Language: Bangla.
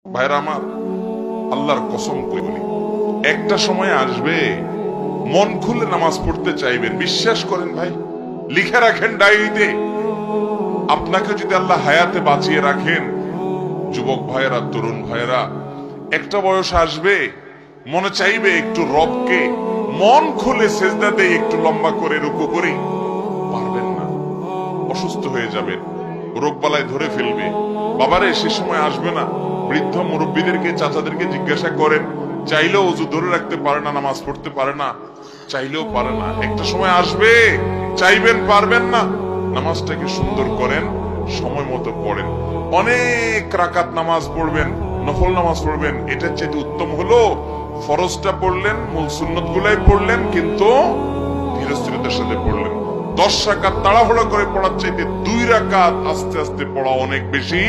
ভাইরা আমার, আল্লাহর কসম করে বলি, একটা সময় আসবে মন খুলে নামাজ পড়তে চাইবেন। বিশ্বাস করেন ভাই, লিখে রাখেন ডায়েরিতে। আপনাকে যদি আল্লাহ হায়াতে বাঁচিয়ে রাখেন, যুবক ভাইয়েরা, তরুণ ভাইয়েরা, একটা বয়স আসবে মনে চাইবে একটু রবকে মন খুলে সেজদা দিয়ে একটু লম্বা করে রুকু করি। পারবেন না, অসুস্থ হয়ে যাবেন, রোগবালায় ধরে ফেলবে। বাবারে, সে সময় আসবে না? বৃদ্ধ মুরব্বীদেরকে, চাচাদেরকে জিজ্ঞাসা করেন, চাইলেও অজু ধরে রাখতে পারে না, নামাজ পড়তে পারে না, চাইলেও পারে না। একটা সময় আসবে চাইবেন, পারবেন না। নামাজটাকে সুন্দর করেন, সময় মতো পড়েন, অনেক রাকাত নামাজ পড়বেন, নফল নামাজ পড়বেন। এটার চেয়ে উত্তম হলো ফরজটা পড়লেন, মূল সুন্নত গুলাই পড়লেন, কিন্তু ধীরস্থিরতার সাথে পড়লেন। 10 রাকাত তাড়াহুড়া করে পড়ার চাইতে 2 রাকাত আস্তে আস্তে পড়া অনেক বেশি